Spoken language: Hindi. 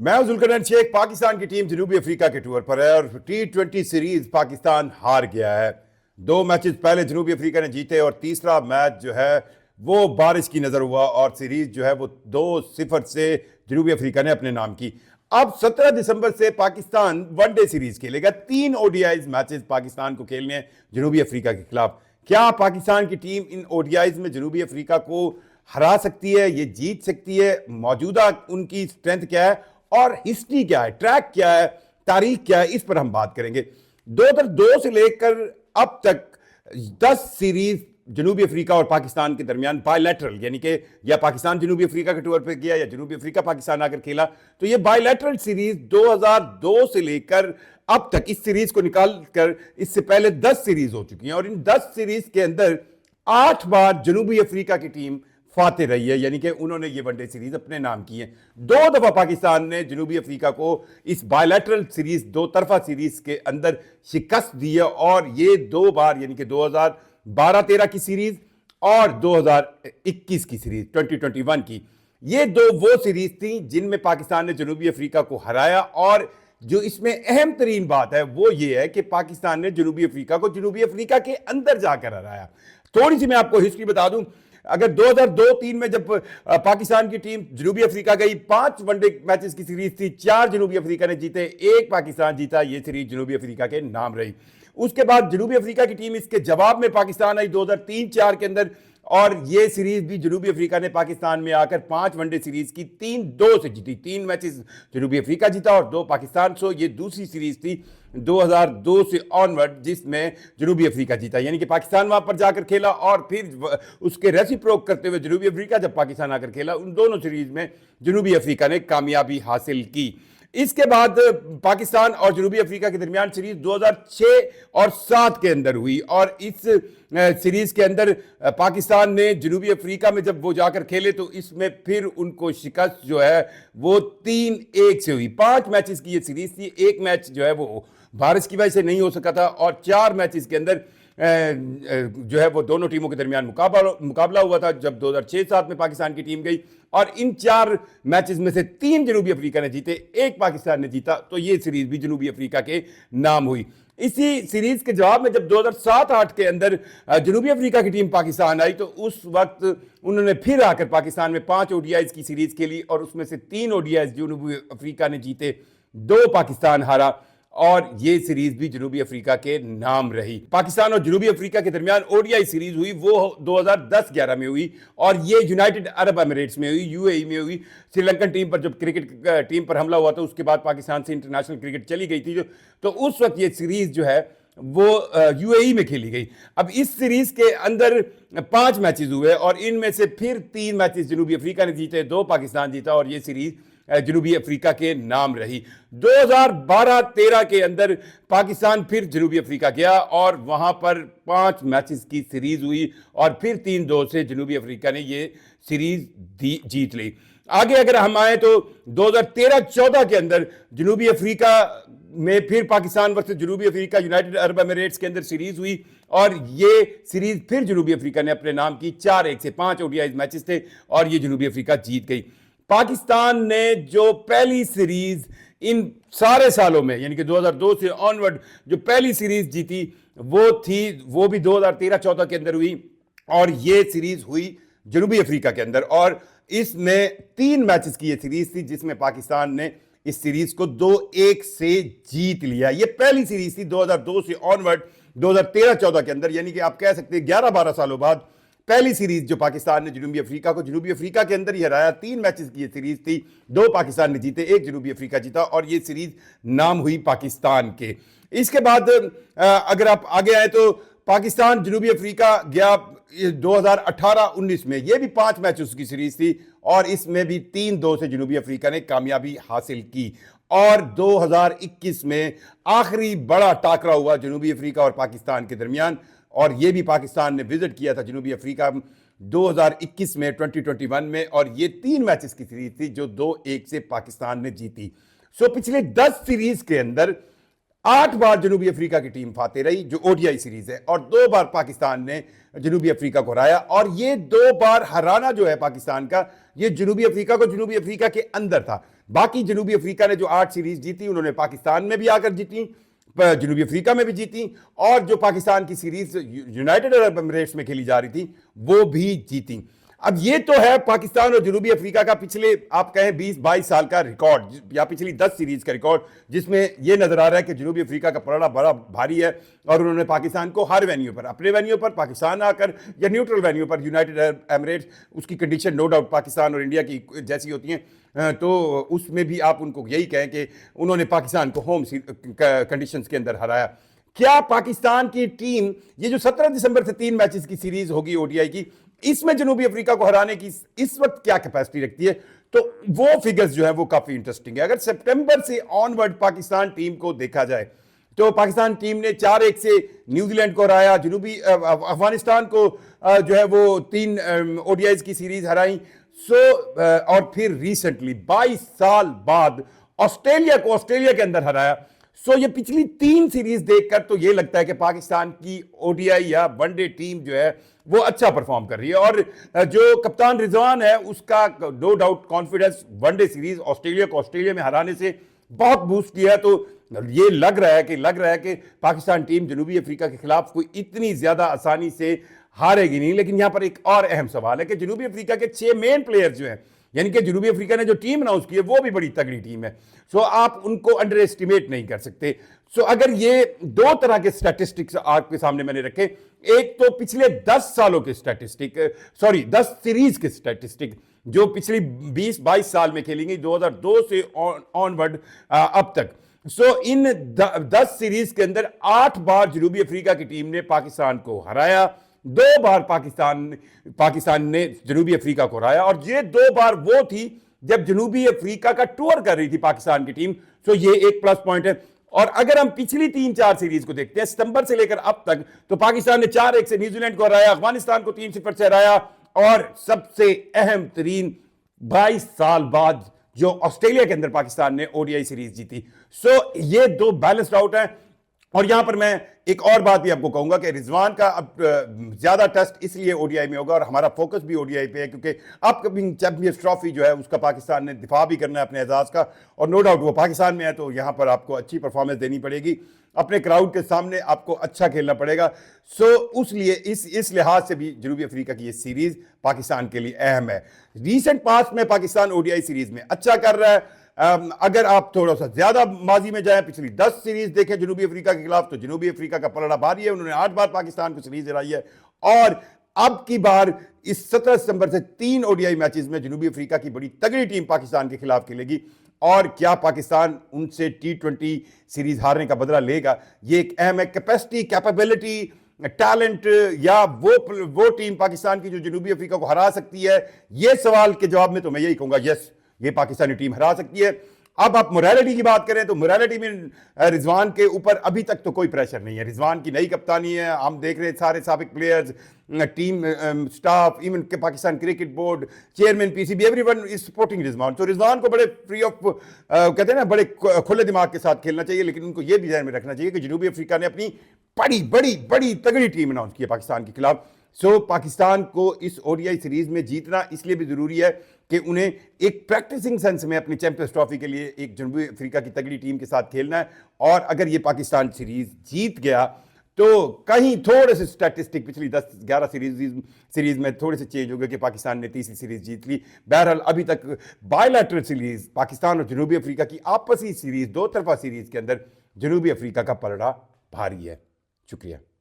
मैं हूं जुल्करनैन शेख। पाकिस्तान की टीम जनूबी अफ्रीका के टूर पर है और T20 सीरीज पाकिस्तान हार गया है। 2 मैचेस पहले जनूबी अफ्रीका ने जीते और तीसरा मैच जो है वो बारिश की नजर हुआ और सीरीज जो है वो 2-0 से जनूबी अफ्रीका ने अपने नाम की। अब 17 दिसंबर से पाकिस्तान वनडे सीरीज खेलेगा। 3 ODIs मैचेस पाकिस्तान को खेलने हैं जनूबी अफ्रीका के खिलाफ। क्या पाकिस्तान की टीम इन ODIs में जनूबी अफ्रीका को हरा सकती है, ये जीत सकती है? मौजूदा उनकी स्ट्रेंथ क्या है और हिस्ट्री क्या है, ट्रैक क्या है, तारीख क्या है, इस पर हम बात करेंगे। 2002 से लेकर अब तक 10 सीरीज जनूबी अफ्रीका और पाकिस्तान के दरमियान बायलैटरल, यानी कि या पाकिस्तान जनूबी अफ्रीका के टूर पे किया या जनूबी अफ्रीका पाकिस्तान आकर खेला, तो ये बायलैटरल सीरीज 2002 से लेकर अब तक इस सीरीज को निकालकर इससे पहले 10 सीरीज हो चुकी हैं और इन 10 सीरीज के अंदर 8 बार जनूबी अफ्रीका की टीम फाते रही है, यानी कि उन्होंने ये वनडे सीरीज अपने नाम की है। 2 दफा पाकिस्तान ने जनूबी अफ्रीका को इस बायलैटरल सीरीज, 2 तरफा सीरीज के अंदर शिकस्त दी है और ये 2 बार यानी कि 2012-13 की सीरीज और 2021 की सीरीज 2021 की, ये 2 वो सीरीज थी जिनमें पाकिस्तान ने जनूबी अफ्रीका को हराया। और जो इसमें अहम तरीन बात है वो ये है कि पाकिस्तान ने जनूबी अफ्रीका को जनूबी अफ्रीका के अंदर जाकर हराया। थोड़ी सी मैं आपको हिस्ट्री बता दूं। अगर 2002-3 में जब पाकिस्तान की टीम जनूबी अफ्रीका गई, 5 वनडे मैचेस की सीरीज थी, 4 जनूबी अफ्रीका ने जीते, 1 पाकिस्तान जीता। ये सीरीज जनूबी अफ्रीका के नाम रही। उसके बाद जनूबी अफ्रीका की टीम इसके जवाब में पाकिस्तान आई 2003-4 के अंदर और ये सीरीज भी जनूबी अफ्रीका ने पाकिस्तान में आकर 5 वनडे सीरीज की 3-2 से जीती। 3 मैचेस जनूबी अफ्रीका जीता और 2 पाकिस्तान। सो ये दूसरी सीरीज थी 2002 से ऑनवर्ड जिसमें जनूबी अफ्रीका जीता, यानी कि पाकिस्तान वहां पर जाकर खेला और फिर उसके रेसिप्रोक करते हुए जनूबी अफ्रीका जब पाकिस्तान आकर खेला, उन दोनों सीरीज में जनूबी अफ्रीका ने कामयाबी हासिल की। इसके बाद पाकिस्तान और जनूबी अफ्रीका के दरमियान सीरीज 2006 और 7 के अंदर हुई और इस सीरीज के अंदर पाकिस्तान ने जनूबी अफ्रीका में जब वो जाकर खेले तो इसमें फिर उनको शिकस्त जो है वो 3-1 से हुई। 5 मैचेस की ये सीरीज थी। 1 मैच जो है वो बारिश की वजह से नहीं हो सका था और 4 मैचेस के अंदर जो है वो दोनों टीमों के दरमियान मुकाबला हुआ था जब 2006-7 में पाकिस्तान की टीम गई और इन 4 मैचेस में से 3 जनूबी अफ्रीका ने जीते, 1 पाकिस्तान ने जीता। तो ये सीरीज भी जनूबी अफ्रीका के नाम हुई। इसी सीरीज के जवाब में जब 2007-8 के अंदर जनूबी अफ्रीका की टीम पाकिस्तान आई तो उस वक्त उन्होंने फिर आकर पाकिस्तान में 5 ODIs की सीरीज खेली और उसमें से 3 ODIs जनूबी अफ्रीका ने जीते, 2 पाकिस्तान हारा और ये सीरीज भी जनूबी अफ्रीका के नाम रही। पाकिस्तान और जनूबी अफ्रीका के दरमियान ODI सीरीज हुई वो 2010-11 में हुई और ये यूनाइटेड अरब एमिरेट्स में हुई, UAE में हुई। श्रीलंकन टीम पर जब क्रिकेट टीम पर हमला हुआ तो उसके बाद पाकिस्तान से इंटरनेशनल क्रिकेट चली गई थी तो उस वक्त ये सीरीज जो है वो UAE में खेली गई। अब इस सीरीज के अंदर 5 मैचेस हुए और इनमें से फिर 3 मैचेस जनूबी अफ्रीका ने जीते, 2 पाकिस्तान जीता और ये सीरीज जनूबी अफ्रीका के नाम रही। 2012-13 के अंदर पाकिस्तान फिर जनूबी अफ्रीका गया और वहां पर 5 मैचेस की सीरीज हुई और फिर 3-2 से जनूबी अफ्रीका ने ये सीरीज जीत ली। आगे अगर हम आए तो 2013-14 के अंदर जनूबी अफ्रीका में फिर पाकिस्तान वर्सेस जनूबी अफ्रीका यूनाइटेड अरब एमिरेट्स के अंदर सीरीज हुई और ये सीरीज फिर जनूबी अफ्रीका ने अपने नाम की। 4-1 से 5 ODI मैचेस थे और ये जनूबी अफ्रीका जीत गई। पाकिस्तान ने जो पहली सीरीज इन सारे सालों में यानी कि 2002 से ऑनवर्ड जो पहली सीरीज जीती वो भी 2013-14 के अंदर हुई और ये सीरीज हुई जनूबी अफ्रीका के अंदर और इसमें 3 मैचेस की ये सीरीज थी जिसमें पाकिस्तान ने इस सीरीज को 2-1 से जीत लिया। ये पहली सीरीज थी 2002 से ऑनवर्ड 2013-14 के अंदर, यानी कि आप कह सकते हैं 11-12 सालों बाद पहली सीरीज जो पाकिस्तान ने जनूबी अफ्रीका के अंदर ही हराया। 3 मैचेस की ये सीरीज थी, 2 पाकिस्तान ने जीते, 1 जनूबी अफ्रीका जीता और ये सीरीज नाम हुई पाकिस्तान के। इसके बाद अगर आप आगे आए तो पाकिस्तान जनूबी अफ्रीका गया 2018-19 में, ये भी 5 मैचेस की सीरीज थी और इसमें भी 3-2 से जनूबी अफ्रीका ने कामयाबी हासिल की और 2021 में आखिरी बड़ा टाकरा हुआ जनूबी अफ्रीका और पाकिस्तान के दरमियान और ये भी पाकिस्तान ने विजिट किया था जनूबी अफ्रीका 2021 में 2021 में और ये 3 मैचेस की सीरीज थी जो 2-1 से पाकिस्तान ने जीती। सो पिछले 10 सीरीज के अंदर 8 बार जनूबी अफ्रीका की टीम फाते रही जो ODI सीरीज है और 2 बार पाकिस्तान ने जनूबी अफ्रीका को हराया और ये 2 बार हराना जो है पाकिस्तान का, ये जनूबी अफ्रीका को जनूबी अफ्रीका के अंदर था। बाकी जनूबी अफ्रीका ने जो 8 सीरीज जीती, उन्होंने पाकिस्तान में भी आकर जीती, जनूबी अफ्रीका में भी जीती, और जो पाकिस्तान की सीरीज यूनाइटेड अरब एमिरेट्स में खेली जा रही थी वो भी जीती। अब ये तो है पाकिस्तान और जनूबी अफ्रीका का पिछले आप कहें 20-22 साल का रिकॉर्ड या पिछली 10 सीरीज का रिकॉर्ड, जिसमें यह नजर आ रहा है कि जनूबी अफ्रीका का पलड़ा बड़ा भारी है और उन्होंने पाकिस्तान को हर वेन्यू पर, अपने वेन्यू पर पाकिस्तान आकर या न्यूट्रल वेन्यू पर यूनाइटेड अरब एमिरेट्स, उसकी कंडीशन नो डाउट पाकिस्तान और इंडिया की जैसी होती हैं, तो उसमें भी आप उनको यही कहें कि उन्होंने पाकिस्तान को होम कंडीशंस के अंदर हराया। क्या पाकिस्तान की टीम ये जो 17 दिसंबर से 3 मैचेस की सीरीज होगी ओडीआई की, इसमें जनूबी अफ्रीका को हराने की इस वक्त क्या कैपेसिटी रखती है, तो वो फिगर्स जो है वो काफी इंटरेस्टिंग है। अगर सितंबर से ऑनवर्ड पाकिस्तान टीम को देखा जाए तो पाकिस्तान टीम ने 4-1 से न्यूजीलैंड को हराया, जनूबी अफगानिस्तान को जो है वो 3 ओडीआईज की सीरीज हराई, और फिर रिसेंटली 22 साल बाद ऑस्ट्रेलिया को ऑस्ट्रेलिया के अंदर हराया। ये पिछली 3 सीरीज देखकर तो ये लगता है कि पाकिस्तान की ओडीआई या वनडे टीम जो है वो अच्छा परफॉर्म कर रही है, और जो कप्तान रिजवान है उसका no doubt confidence one day series Australia को ऑस्ट्रेलिया में हराने से बहुत बूस्ट किया है। तो ये लग रहा है कि पाकिस्तान टीम जनूबी अफ्रीका के खिलाफ कोई इतनी ज्यादा आसानी से हारेगी नहीं। लेकिन यहां पर एक और अहम सवाल है कि जनूबी अफ्रीका के 6 मेन प्लेयर्स जो हैं, यानी कि जनूबी अफ्रीका ने जो टीम अनाउंस की है वो भी बड़ी तगड़ी टीम है, आप उनको अंडर एस्टिमेट नहीं कर सकते। अगर ये 2 तरह के स्टैटिस्टिक्स आपके सामने मैंने रखे, एक तो पिछले 10 सालों के स्टैटिस्टिक, 10 सीरीज के स्टैटिस्टिक जो पिछली 20-22 साल में खेली गई 2002 से ऑनवर्ड अब तक। इन 10 सीरीज के अंदर 8 बार जनूबी अफ्रीका की टीम ने पाकिस्तान को हराया, 2 बार पाकिस्तान ने जनूबी अफ्रीका को हराया, और ये 2 बार वो थी जब जनूबी अफ्रीका का टूर कर रही थी पाकिस्तान की टीम। ये एक प्लस पॉइंट है। और अगर हम पिछली 3-4 सीरीज को देखते हैं सितंबर से लेकर अब तक, तो पाकिस्तान ने 4-1 से न्यूजीलैंड को हराया, अफगानिस्तान को 3-0 से हराया, और सबसे अहम तरीन 22 साल बाद जो ऑस्ट्रेलिया के अंदर पाकिस्तान ने ओडीआई सीरीज जीती। ये 2 बैलेंस्ड आउट है। और यहां पर मैं एक और बात भी आपको कहूंगा कि रिजवान का अब ज्यादा टेस्ट इसलिए ओडीआई में होगा और हमारा फोकस भी ओडीआई पे है, क्योंकि अपकमिंग चैंपियंस ट्रॉफी जो है उसका पाकिस्तान ने दिफा भी करना है अपने एजाज का, और नो डाउट वो पाकिस्तान में है, तो यहां पर आपको अच्छी परफॉर्मेंस देनी पड़ेगी, अपने क्राउड के सामने आपको अच्छा खेलना पड़ेगा। उसलिए इस लिहाज से भी जनूबी अफ्रीका की ये सीरीज पाकिस्तान के लिए अहम है। रिसेंट पास्ट में पाकिस्तान ओडीआई सीरीज में अच्छा कर रहा है। अगर आप थोड़ा सा ज्यादा माजी में जाएं, पिछली 10 सीरीज देखें जनूबी अफ्रीका के खिलाफ, तो जनूबी अफ्रीका का पलड़ा भारी है, उन्होंने 8 बार पाकिस्तान को सीरीज हराई है, और अब की बार इस 17 सितंबर से 3 ओडीआई मैचेस में जनूबी अफ्रीका की बड़ी तगड़ी टीम पाकिस्तान के खिलाफ खेलेगी। और क्या पाकिस्तान उनसे T20 सीरीज हारने का बदला लेगा, ये एक अहम है। कैपेसिटी, कैपेबिलिटी, टैलेंट, या वो टीम पाकिस्तान की जो जनूबी अफ्रीका को हरा सकती है, ये सवाल के जवाब में तो मैं यही कहूंगा यस, ये पाकिस्तानी टीम हरा सकती है। अब आप मोरालिटी की बात करें तो मोरालिटी में रिजवान के ऊपर अभी तक तो कोई प्रेशर नहीं है। रिजवान की नई कप्तानी है, हम देख रहे हैं सारे साबिक प्लेयर्स, टीम स्टाफ, इवन के Pakistan cricket board chairman, PCB, everyone is supporting Rizwan. तो रिजवान को बड़े फ्री ऑफ कहते हैं ना, बड़े खुले दिमाग के साथ खेलना चाहिए, लेकिन उनको यह भी ध्यान में रखना चाहिए कि जनूबी अफ्रीका ने अपनी बड़ी बड़ी बड़ी तगड़ी टीम अनाउंस की है पाकिस्तान के खिलाफ। पाकिस्तान को इस ओडीआई सीरीज में जीतना इसलिए भी जरूरी है कि उन्हें एक प्रैक्टिसिंग सेंस में अपनी चैंपियंस ट्रॉफी के लिए एक जनूबी अफ्रीका की तगड़ी टीम के साथ खेलना है। और अगर ये पाकिस्तान सीरीज जीत गया तो कहीं थोड़े से स्टैटिस्टिक पिछली 10-11 सीरीज में थोड़े से चेंज हो गए कि पाकिस्तान ने तीसरी सीरीज जीत ली। बहरहाल अभी तक बायलैटरल सीरीज पाकिस्तान और जनूबी अफ्रीका की आपसी सीरीज, 2 तरफा सीरीज के अंदर जनूबी अफ्रीका का पलड़ा भारी है। शुक्रिया।